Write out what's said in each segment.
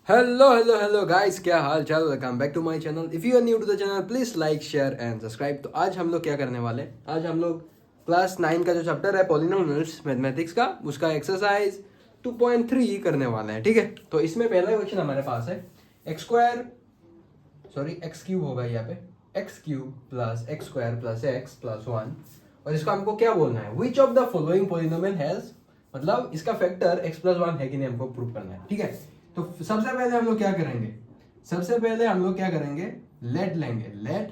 Hello guys, क्या हाल चाल। Welcome back to my channel. If you are new to the channel please like share and subscribe. तो आज हम लोग क्या करने वाले हैं, आज हम लोग क्लास 9 का जो चैप्टर है पॉलिनोमियल्स मैथमेटिक्स का, उसका एक्सरसाइज 2.3 करने वाले हैं। ठीक है, तो इसमें पहला क्वेश्चन हमारे पास है एक्स स्क्वायर एक्स क्यूब होगा यहाँ पे, x cube plus x square plus x plus 1। और इसको हमको क्या बोलना है, which of the following polynomial has, मतलब इसका फैक्टर एक्स प्लस 1 है कि नहीं, हमको प्रूव करना है। ठीक है, तो सबसे पहले हम लोग क्या करेंगे, लेट लेंगे, let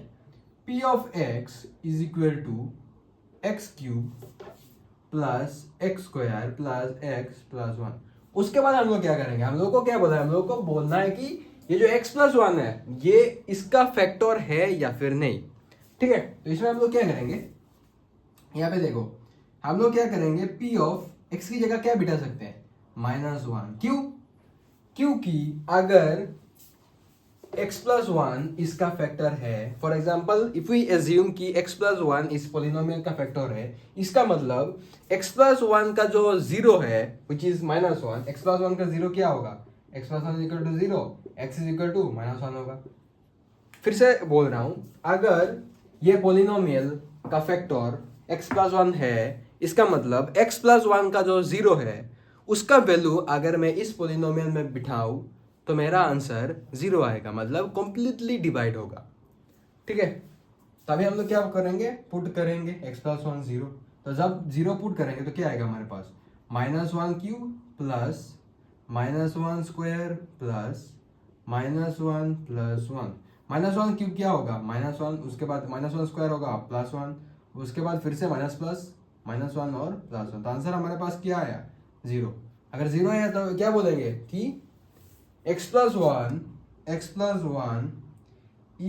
p of x is equal to x cube plus x square plus x plus 1। उसके बाद हम लोग क्या करेंगे, हम लोग को क्या बोला है, हम लोग को बोलना है कि ये जो x प्लस 1 है ये इसका फैक्टर है या फिर नहीं। ठीक है, तो इसमें हम लोग क्या करेंगे, यहाँ पे देखो, हम लोग क्या करेंगे, p ऑफ x की जगह क्या बिठा सकते हैं, -1। क्योंकि अगर x प्लस 1 इसका फैक्टर है, for example if we assume कि x प्लस 1 इस पोलिनोमियल का फैक्टर है, इसका मतलब x प्लस 1 का जो जीरो है विच इज -1, x प्लस 1 का जीरो क्या होगा, x plus 1 equal to zero, x is equal to -1 होगा। फिर से बोल रहा हूं, अगर ये पोलिनोमियल का फैक्टर x प्लस 1 है, इसका मतलब x प्लस 1 का जो जीरो है उसका वैल्यू अगर मैं इस पोलिनोमियल में बिठाऊं तो मेरा आंसर जीरो आएगा, मतलब कंप्लीटली डिवाइड होगा। ठीक है, तभी हम लोग क्या करेंगे, पुट करेंगे x प्लस 1 जीरो। तो जब जीरो पुट करेंगे तो क्या आएगा हमारे पास, -1 cube plus -1 square plus -1 plus 1। -1 cube क्या होगा, -1, उसके बाद -1 स्क्वायर होगा +1, उसके बाद फिर से माइनस प्लस -1 और +1। तो आंसर हमारे पास क्या आया, जीरो। अगर जीरो आया तो क्या बोलेंगे कि x plus 1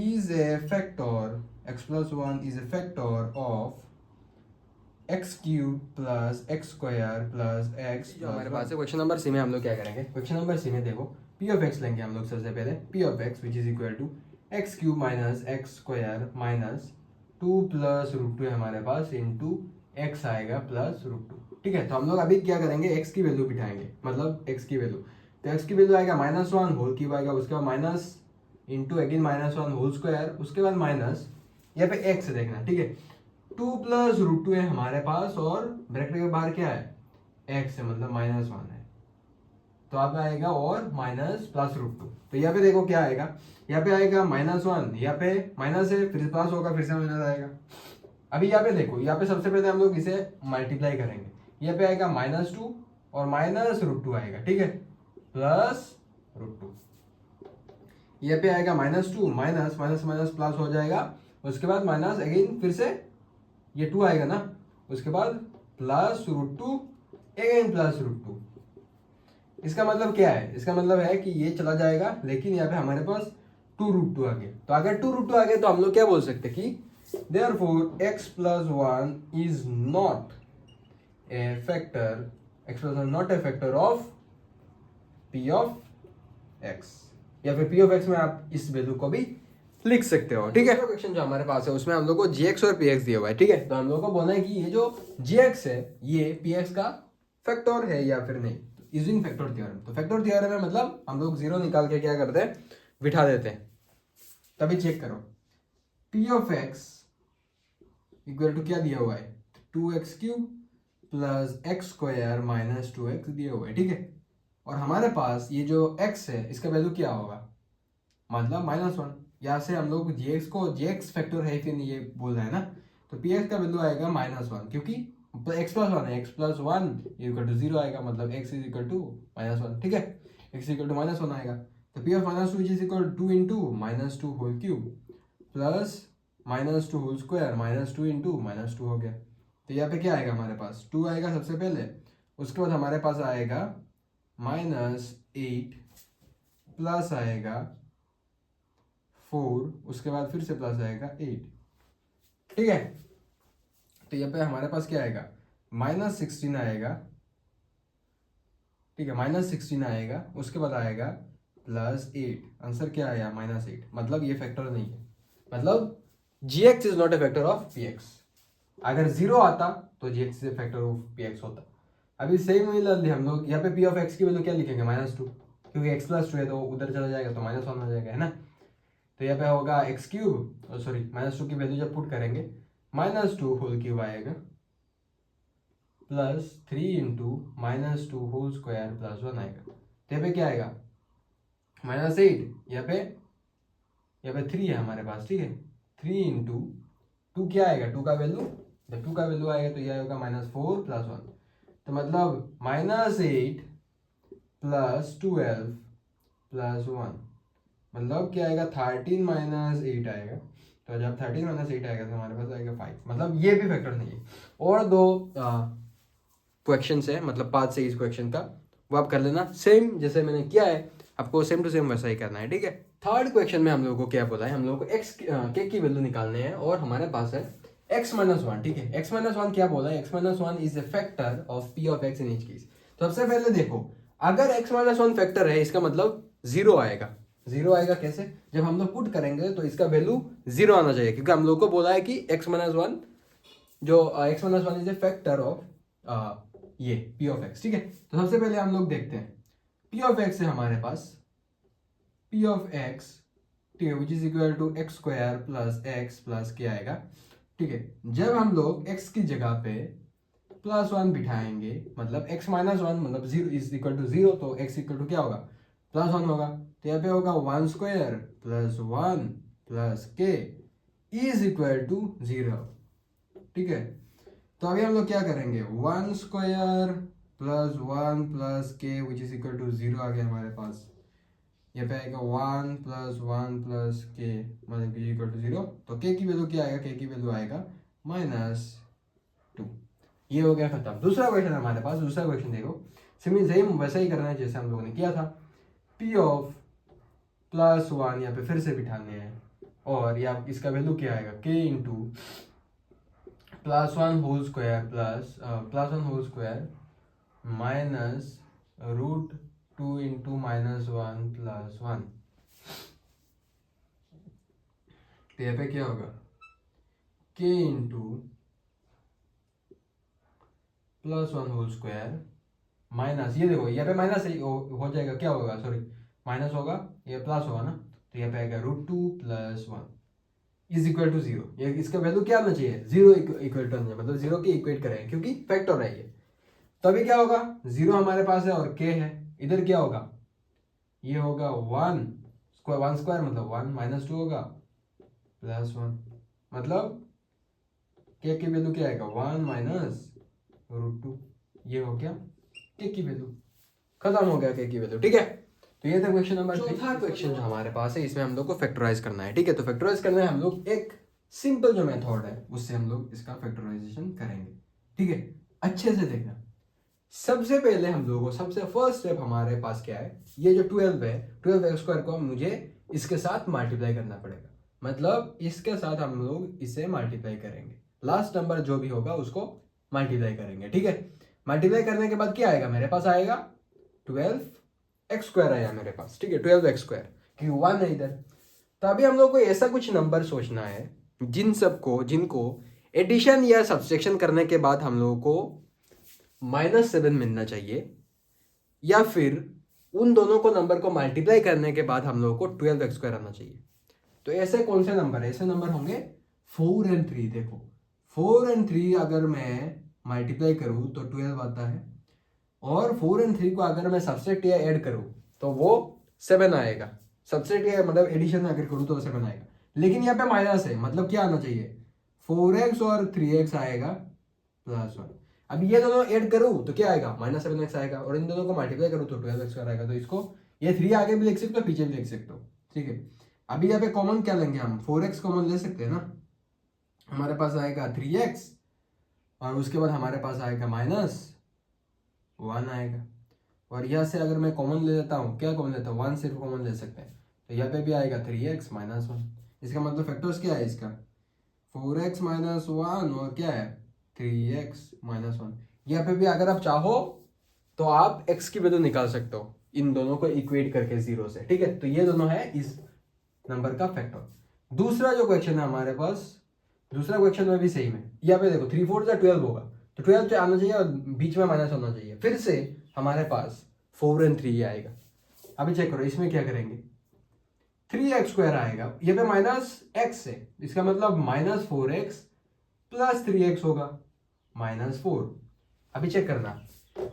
is a factor, x plus 1 is a factor of x cube plus x square plus x जो हमारे पास है। क्वेश्चन नंबर सी में हम लोग क्या करेंगे, क्वेश्चन नंबर सी में देखो p ऑफ x लेंगे हम लोग। सबसे पहले p of x which is equal to x cube minus x square minus 2 plus √2 है हमारे पास, इंटू एक्स आएगा प्लस √2। ठीक है, तो हम लोग अभी क्या करेंगे, x की वैल्यू बिठाएंगे, मतलब x की वैल्यू, तो x की वैल्यू आएगा -1 होल क्यूब आएगा, उसके बाद minus into again -1 whole square, उसके बाद माइनस, यहाँ पे x देखना। ठीक है, 2 प्लस √2 है हमारे पास, और ब्रैकेट के बाहर क्या है, x है, मतलब -1 है, तो आप आएगा और माइनस प्लस √2। तो यहाँ पे देखो क्या आएगा, यहाँ पे आएगा -1, यहाँ पे माइनस है, फिर प्लस होगा, फिर से माइनस आएगा। अभी यहाँ पे देखो, यहाँ पे सबसे पहले हम लोग इसे मल्टीप्लाई करेंगे, यहाँ पे आएगा -2 और माइनस √2 आएगा। ठीक है, प्लस √2, यहाँ पे आएगा -2, माइनस माइनस माइनस प्लस हो जाएगा, उसके बाद माइनस अगेन, फिर से ये 2 आएगा ना, उसके बाद प्लस √2 अगेन प्लस √2। इसका मतलब क्या है, इसका मतलब है कि ये चला जाएगा, लेकिन यहाँ पे हमारे पास 2 √2 आ गया। तो अगर 2 √2 आ गया तो हम लोग क्या बोल सकते कि therefore x plus 1 is not a factor, x plus 1 not a factor of p of x, या फिर p ऑफ x में आप इस वैल्यू को भी लिख सकते हो। ठीक है, क्वेश्चन जो हमारे पास है उसमें हम लोग को gx और px दिया हुआ है। ठीक है, तो हम लोग को बोलना है कि ये जो gx है ये px का फैक्टर है या फिर नहीं, यूजिंग फैक्टर थ्योरम। तो फैक्टर थ्योरम में मतलब हम लोग जीरो निकाल के क्या करते हैं, बिठा देते हैं। तभी चेक करो, p of x equal to क्या दिया हुआ है, 2x cube plus x square minus 2x दिया हुआ है। ठीक है, और हमारे पास ये जो x है इसका वैल्यू क्या होगा, मतलब -1। यहाँ से हम लोग gx को gx फैक्टर है फिर ये बोल रहे हैं ना, तो px का वैल्यू आएगा -1, क्योंकि x प्लस 1 है, x प्लस 1 इक्वल टू 0 आएगा, मतलब x इज इक्वल टू -1। ठीक है, x इक्वल टू -1 आएगा, तो p of -2 is equal to 2 into -2 whole cube plus -2 whole square -2 into -2 हो गया। तो यहाँ पे क्या आएगा हमारे पास, 2 आएगा सबसे पहले, उसके बाद हमारे पास आएगा -8 प्लस आएगा 4, उसके बाद फिर से प्लस आएगा 8। ठीक है, तो यहाँ पे हमारे पास क्या आएगा, -16 आएगा। ठीक है, -16 आएगा, उसके बाद आएगा +8। आंसर क्या आया, -8, मतलब ये फैक्टर नहीं है, मतलब gx is not a factor of px। अगर जीरो आता तो gx is a factor of px होता। अभी सेम हम लोग यहाँ पे p ऑफ x की वैल्यू क्या लिखेंगे, -2, क्योंकि x प्लस 2 है तो उधर चला जाएगा तो -1 हो जाएगा, है ना। तो यहाँ पे होगा एक्स क्यूब, सॉरी -2 की वैल्यू जब पुट करेंगे -2 होल क्यूब आएगा plus 3 into -2 whole square plus 1 आएगा। तो यहाँ पे क्या आएगा -8, यहाँ पे 3 है हमारे पास, ठीक है। 3 इंटू 2 क्या आएगा, 2 का वैल्यू, जब 2 का वैल्यू आएगा तो यह होगा -4 प्लस 1। तो मतलब -8 प्लस 12 प्लस 1 मतलब क्या आएगा 13 माइनस 8 आएगा। तो जब 13 माइनस 8 आएगा तो हमारे पास आएगा 5, मतलब ये भी फैक्टर नहीं है। और दो क्वेश्चन है, मतलब पार्ट से इस क्वेश्चन का, वो आप कर लेना सेम जैसे मैंने किया है, आपको सेम टू सेम वैसा ही करना है, ठीक है। थर्ड क्वेश्चन में हम लोगों को क्या बोला है, हम लोगों को एक्स के की वैल्यू निकालने हैं और हमारे पास है x माइनस 1, ठीक है। x माइनस 1 क्या बोला है, x minus 1 is a factor of p of x in each case. तो सबसे पहले देखो, अगर x माइनस 1 फैक्टर है इसका मतलब 0 आएगा। 0 आएगा कैसे, जब हम लोग पुट करेंगे तो इसका वैल्यू 0 आना चाहिए, क्योंकि हम लोग को बोला है कि x माइनस 1 जो x minus 1 is a factor of ये p ऑफ x, ठीक है। तो सबसे पहले हम लोग देखते हैं p ऑफ x है हमारे पास p ऑफ x, ठीक है, which is equal to x square plus x plus क्या आएगा, ठीक है। जब हम लोग x की जगह पे +1 बिठाएंगे, मतलब x माइनस 1 मतलब 0 इज इक्वल टू 0, तो x इक्वल टू क्या होगा +1 होगा। तो यहाँ पे होगा 1 स्क्वायर प्लस 1 प्लस के इज इक्वल टू 0, ठीक है। तो अभी हम लोग क्या करेंगे, 1 स्क्वायर प्लस 1 प्लस के विच इज इक्वल टू 0 आ गया हमारे पास। यहाँ पे आएगा 1 प्लस 1 प्लस के मतलब इक्वल टू 0। तो के की वैल्यू क्या आएगा, के की वैल्यू आएगा -2। ये हो गया खत्म। दूसरा क्वेश्चन हमारे पास, दूसरा क्वेश्चन देखो, सेम वैसा ही करना है जैसे हम लोगों ने किया था। p ऑफ +1 यहाँ पे फिर से बिठाने हैं और या इसका वैल्यू क्या आएगा, k into +1 whole square +1 whole square minus √2 into -1 plus 1। तो यहाँ पे क्या होगा k into +1 whole square minus, ये देखो यहाँ पे माइनस हो जाएगा, क्या होगा, सॉरी माइनस होगा, ये प्लस होगा ना। तो यहाँ पे आएगा √2 प्लस 1 इज इक्वल टू 0। ये इसका वैल्यू क्या आना चाहिए, 0 इक्वल टू, मतलब 0 के इक्वेट करेंगे क्योंकि फैक्टर है ये। तभी क्या होगा, 0 हमारे पास है और k है, इधर क्या होगा, ये होगा 1 स्क्वायर मतलब 1 -2 होगा प्लस 1, मतलब k की वैल्यू क्या आएगा 1 माइनस √2। ये हो गया k की वैल्यू, खत्म हो गया k की वैल्यू, ठीक है। तो ये था क्वेश्चन नंबर 3। चौथा क्वेश्चन जो हमारे पास है इसमें हम लोग को फैक्टराइज करना है, ठीक है। तो फैक्टराइज करना है हम लोग एक सिंपल जो मेथड है उससे हम लोग इसका फैक्टराइजेशन करेंगे, ठीक है। अच्छे से देखना, सबसे पहले हम लोगों को सबसे फर्स्ट स्टेप हमारे पास क्या है, ये जो 12 है, 12x² को मुझे इसके साथ मल्टीप्लाई करना पड़ेगा, मतलब इसके साथ हम लोग इसे मल्टीप्लाई करेंगे, लास्ट नंबर जो भी होगा उसको मल्टीप्लाई करेंगे, ठीक है। मल्टीप्लाई करने के बाद क्या आएगा, मेरे पास आएगा 12x² आया मेरे पास, ठीक है, 12x², क्योंकि 1 है इधर। तो अभी हम लोग को ऐसा कुछ नंबर सोचना है जिनको एडिशन या सब्सट्रैक्शन करने के बाद हम लोगों को -7 मिलना चाहिए, या फिर उन दोनों को नंबर को मल्टीप्लाई करने के बाद हम लोगों को 12x² आना चाहिए। तो ऐसे कौन से नंबर है, ऐसे नंबर होंगे 4 और 3। देखो 4 और 3 अगर मैं मल्टीप्लाई करूं तो 12 आता है, और 4 और 3 को अगर मैं सब्सट्रैक्ट या ऐड करूं तो वो 7 आएगा। सब्सट्रैक्ट या मतलब एडिशन अगर करूं तो 7 आएगा, लेकिन यहाँ पे माइनस है, मतलब क्या आना चाहिए 4x और 3x आएगा +1। अब ये दोनों ऐड करूं तो क्या आएगा -7x आएगा, और इन दोनों को मल्टीप्लाई करूं तो 12x² आएगा। तो इसको ये 3 आगे भी लिख सकते हो, पीछे भी लिख सकते हो, ठीक है। अभी यहाँ पे कॉमन क्या लेंगे हम, 4x कॉमन ले सकते हैं ना, हमारे पास आएगा 3x और उसके बाद हमारे पास आएगा -1 आएगा, और यहाँ से अगर मैं कॉमन ले लेता हूँ, क्या कॉमन लेता हूँ, 1 सिर्फ कॉमन ले सकते हैं, तो यहाँ पे भी आएगा 3x -1। इसका मतलब फैक्टर्स क्या है इसका, 4x -1 और क्या है 3x -1। यहाँ पे भी अगर आप चाहो तो आप x की वैल्यू निकाल सकते हो इन दोनों को इक्वेट करके 0 से, ठीक है। तो ये दोनों है इस नंबर का फैक्टर। दूसरा जो क्वेश्चन है हमारे पास, दूसरा क्वेश्चन में भी सेम है। यहाँ पे देखो 3 4 12 होगा, तो 12 आना चाहिए और बीच में माइनस होना चाहिए। फिर से हमारे पास 4 और 3 आएगा, अभी चेक करो इसमें क्या करेंगे, 3x² आएगा, ये पे माइनस एक्स है, इसका मतलब -4x प्लस 3x होगा -4। अभी चेक करना,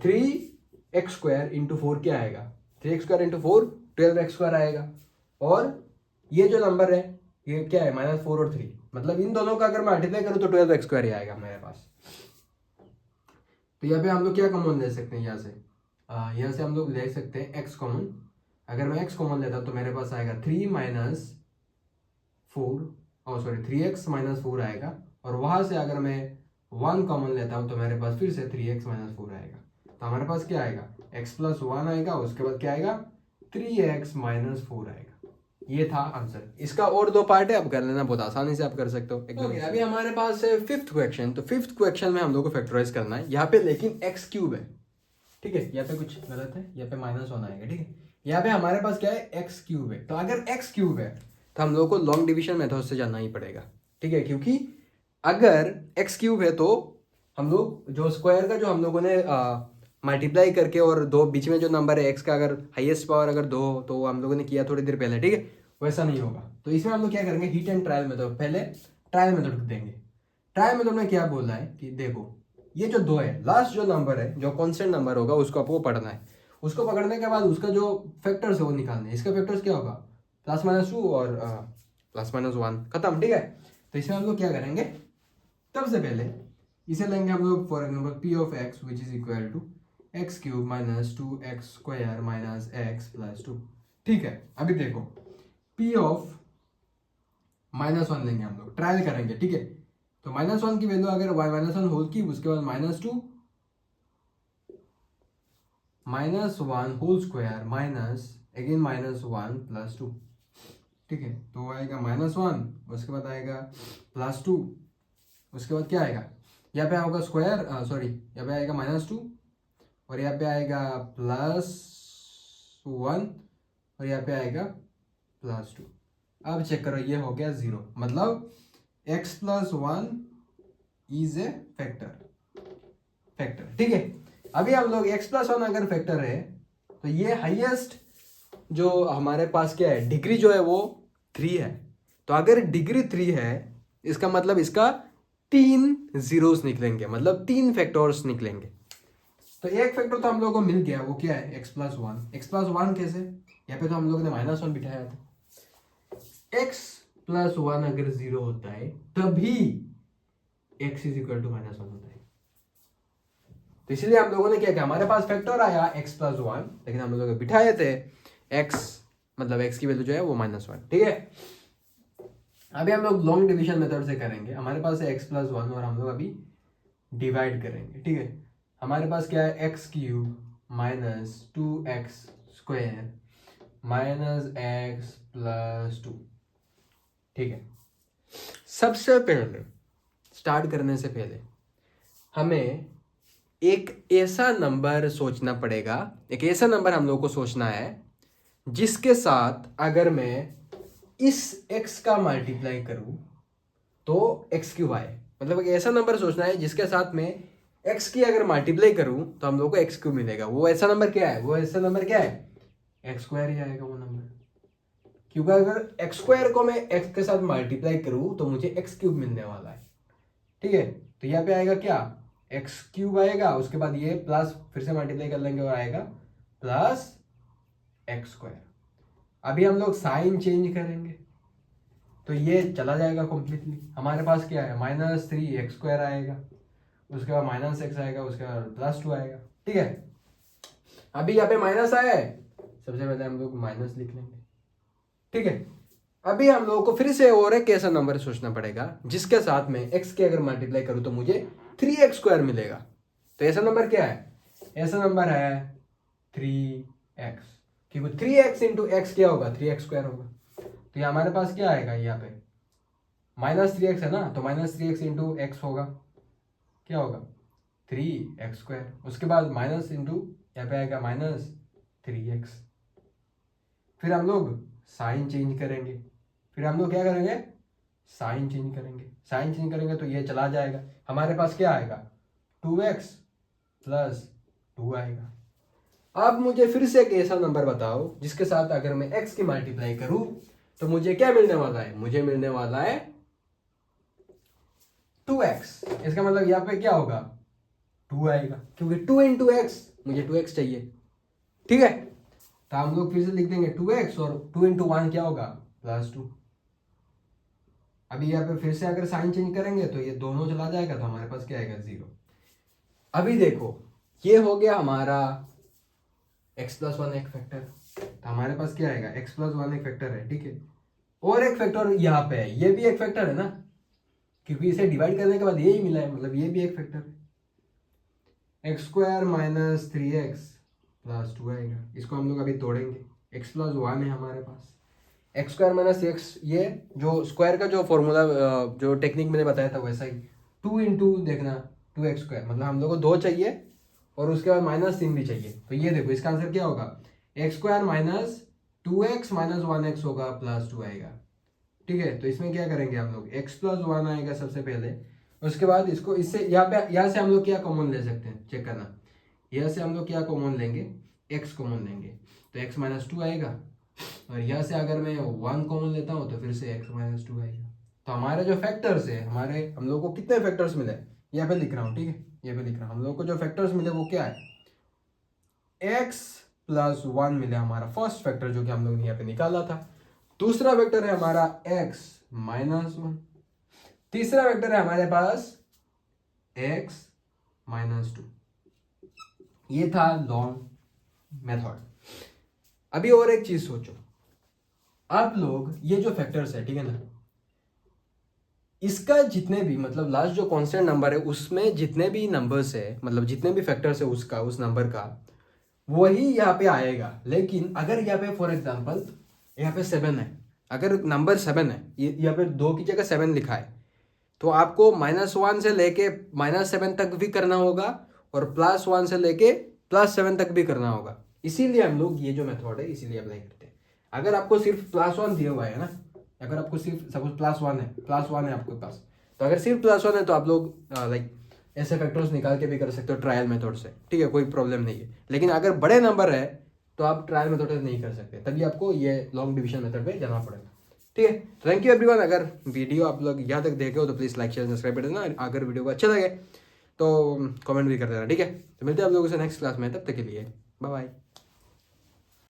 3x² इंटू 4 क्या आएगा, 3x² इंटू 4 12x² आएगा, और ये जो नंबर है ये क्या है, -4 और 3, मतलब इन दोनों का अगर मैं मल्टीप्लाई करूँ तो 12x² ही आएगा मेरे पास। तो यहाँ पे हम लोग क्या कॉमन ले सकते हैं, यहाँ से हम लोग ले सकते हैं x कॉमन। अगर मैं x कॉमन लेता तो मेरे पास आएगा 3x -4 आएगा, और वहां से अगर मैं 1 कॉमन लेता हूँ तो मेरे पास फिर से 3x -4 आएगा। तो हमारे पास क्या आएगा, x+1 आएगा, उसके बाद क्या आएगा 3x -4 आएगा। ये था आंसर। इसका और 2 पार्ट है, आप कर लेना, बहुत आसानी से आप कर सकते हो एकदम। अभी हमारे पास है 5th क्वेश्चन। तो 5th क्वेश्चन में हम लोग को फैक्टराइज करना है यहाँ पे, लेकिन x³ है, ठीक है, यहाँ पे कुछ गलत है, यहाँ पे -1 आएगा, ठीक है। यहाँ पे हमारे पास क्या है, x³ है। तो अगर x³ है तो हम लोग को लॉन्ग डिविजन मेथड से जाना ही पड़ेगा, ठीक है, क्योंकि अगर x³ है तो हम लोग जो स्क्वायर का जो हम लोगों ने मल्टीप्लाई करके और 2 बीच में जो नंबर है x का, अगर हाईएस्ट पावर अगर 2 हो तो हम लोगों ने किया थोड़ी देर पहले, ठीक है, वैसा नहीं होगा। तो इसमें हम लोग क्या करेंगे, हीट एंड ट्रायल मेथड, पहले ट्रायल मेथड देंगे। ट्रायल मेथड में क्या बोल रहा है कि देखो ये जो 2 है, लास्ट जो नंबर है जो कांस्टेंट नंबर होगा उसको आपको पढ़ना है, उसको पकड़ने के बाद उसका जो फैक्टर्स है वो निकालने हैं। इसका फैक्टर्स क्या होगा, +-2 और +-1, खत्म, ठीक है। तो इसमें हम लोग क्या करेंगे, सबसे पहले इसे लेंगे हम लोग, for example p of x which is equal to x³ -2x² -x +2, ठीक है। अभी देखो p ऑफ -1 लेंगे हम लोग, ट्रायल करेंगे, ठीक है। तो -1 की वैल्यू अगर y-1 होल की, उसके बाद -2 -1 होल स्क्वायर माइनस अगेन -1 +2, ठीक है। तो आएगा -1, उसके बाद आएगा +2, उसके बाद क्या आएगा, यहाँ पे होगा स्क्वायर, सॉरी यहाँ पे आएगा -2, और यहाँ पे आएगा +1, और यहाँ पे आएगा +2। अब चेक करो, ये हो गया 0, मतलब x+1 इज ए फैक्टर, ठीक है। अभी हम लोग x+1 अगर फैक्टर है तो ये हाईएस्ट जो हमारे पास क्या है, डिग्री जो है वो 3 है। तो अगर डिग्री 3 है इसका मतलब इसका 3 जीरोस निकलेंगे, मतलब 3 फैक्टर्स निकलेंगे। तो एक फैक्टर तो हम लोगों को मिल गया, वो क्या है, x+1 कैसे, यहाँ पे तो हम लोगों ने -1 बिठाया था। x+1 अगर 0 होता है तभी x = -1 होता है। तो इसलिए हम लोगों ने क्या किया, हमारे पास फैक्टर आया x+1, लेकिन हम लोग बिठाए थे x, मतलब x की वैल्यू जो है वो -1, ठीक है। अभी हम लोग लॉन्ग डिवीजन मेथड से करेंगे। हमारे पास है x+1 और हम लोग अभी डिवाइड करेंगे, ठीक है। हमारे पास क्या है, x³ -2x² -x +2, ठीक है। सबसे पहले स्टार्ट करने से पहले हमें एक ऐसा नंबर सोचना पड़ेगा, एक ऐसा नंबर हम लोग को सोचना है जिसके साथ अगर मैं इस x का मल्टीप्लाई करूं तो x³ आए। मतलब एक ऐसा नंबर सोचना है जिसके साथ में x की अगर मल्टीप्लाई करूं तो हम लोग को x³ मिलेगा। वो ऐसा नंबर क्या है, x² ही आएगा वो नंबर, क्योंकि अगर x² को मैं x के साथ मल्टीप्लाई करूं तो मुझे x³ मिलने वाला है, ठीक है। तो यहाँ पे आएगा क्या, x³ आएगा, उसके बाद ये प्लस फिर से मल्टीप्लाई कर लेंगे और आएगा +x²। अभी हम लोग साइन चेंज करेंगे तो ये चला जाएगा कंप्लीटली। हमारे पास क्या है, -3x² आएगा, उसके बाद -x आएगा, उसके बाद +2 आएगा, ठीक है। अभी यहाँ पे माइनस आया है, सबसे पहले हम लोग माइनस लिख लेंगे, ठीक है। अभी हम लोगों को फिर से और एक ऐसा नंबर सोचना पड़ेगा जिसके साथ में x के अगर मल्टीप्लाई करूं तो मुझे 3x² मिलेगा। तो ऐसा नंबर क्या है, ऐसा नंबर है 3x, क्योंकि 3x इंटू x क्या होगा, 3x² होगा। तो ये हमारे पास क्या आएगा, यहाँ पे -3x है ना, तो -3x इंटू x होगा, क्या होगा 3x²। उसके बाद माइनस इंटू यहाँ पे आएगा -3x। फिर हम लोग साइन चेंज करेंगे, फिर हम लोग क्या करेंगे, साइन चेंज करेंगे तो ये चला जाएगा। हमारे पास क्या आएगा, 2x + 2 आएगा। अब मुझे फिर से एक ऐसा नंबर बताओ जिसके साथ अगर मैं x की मल्टीप्लाई करूं तो मुझे क्या मिलने वाला है, मुझे मिलने वाला है 2x। इसका मतलब यहाँ पे क्या होगा, 2 आएगा, क्योंकि 2 इंटू एक्स, मुझे 2x चाहिए। ठीक है, तो हम लोग फिर से लिख देंगे 2x और 2 इंटू 1 क्या होगा, +2। अभी यहाँ पे फिर से अगर साइन चेंज करेंगे तो ये दोनों चला जाएगा, तो हमारे पास क्या आएगा, 0। अभी देखो ये हो गया हमारा x+1 एक फैक्टर, तो हमारे पास क्या आएगा, x+1 एक फैक्टर है। ठीक है, और एक फैक्टर यहाँ पे है, ये भी एक फैक्टर है ना, क्योंकि इसे डिवाइड करने के बाद यही मिला है, मतलब ये भी एक फैक्टर है। x² - 3x + 2 आएगा, इसको हम लोग अभी तोड़ेंगे। x+1 है हमारे पास, x² - 3x, ये जो स्क्वायर का जो फॉर्मूला जो टेक्निक मैंने बताया था वैसा ही, 2 इंटू देखना 2x², मतलब हम लोग को 2 चाहिए और उसके बाद -3 भी चाहिए। तो ये देखो इसका आंसर क्या होगा, x² - 2x - 1x होगा, +2 आएगा। ठीक है, तो इसमें क्या करेंगे हम लोग, x+1 आएगा सबसे पहले, उसके बाद इसको इससे यहाँ से हम लोग क्या कॉमन ले सकते हैं, चेक करना। यहाँ से हम लोग क्या कॉमन लेंगे, x कॉमन लेंगे, तो x - 2 आएगा, और यहाँ से अगर मैं 1 कॉमन लेता हूँ तो फिर से x - 2 आएगा। तो हमारे जो फैक्टर्स है, हम लोग को कितने फैक्टर्स मिले, यहाँ पे लिख रहा हूँ। ठीक है, यहाँ पे लिख रहा हूँ, हम लोग को जो फैक्टर्स मिले वो क्या है, x+1 मिले हमारा फर्स्ट फैक्टर, जो कि हम लोग ने यहाँ पे निकाला था। दूसरा वेक्टर है हमारा x - 1, तीसरा वेक्टर है हमारे पास x - 2। ये था लॉन्ग मेथड। अभी और एक चीज सोचो, आप लोग ये जो फैक्टर्स है, ठीक है ना, इसका जितने भी मतलब लास्ट जो कांस्टेंट नंबर है उसमें जितने भी नंबर्स है, मतलब जितने भी फैक्टर्स है उसका, उस नंबर का, वही यहाँ पे आएगा। लेकिन अगर यहाँ पे फॉर एग्जांपल यहाँ पे 7 है, अगर नंबर 7 है, यहाँ पे 2 की जगह 7 लिखा है, तो आपको -1 से लेके -7 तक भी करना होगा और +1 से लेके +7 तक भी करना होगा। इसीलिए हम लोग ये जो मेथड है इसीलिए अप्लाई करते हैं। अगर आपको सिर्फ +1 दिया हुआ है ना, अगर आपको सिर्फ सपोज +1 है आपके पास, तो अगर सिर्फ +1 है तो आप लोग लाइक ऐसे फैक्टर्स निकाल के भी कर सकते हो ट्रायल मेथड से। ठीक है, कोई प्रॉब्लम नहीं है। लेकिन अगर बड़े नंबर है तो आप ट्रायल मेथड से नहीं कर सकते, तभी आपको ये लॉन्ग डिवीजन मेथड पे जाना पड़ेगा। ठीक है, थैंक यू एवरीवन। अगर वीडियो आप लोग यहाँ तक देखे हो तो प्लीज़ लाइक शेयर सब्सक्राइब कर देना। अगर वीडियो को अच्छा लगे तो कमेंट भी कर देना। ठीक है, तो मिलते हैं आप लोगों से नेक्स्ट क्लास में, तब तक के लिए बाय बाय।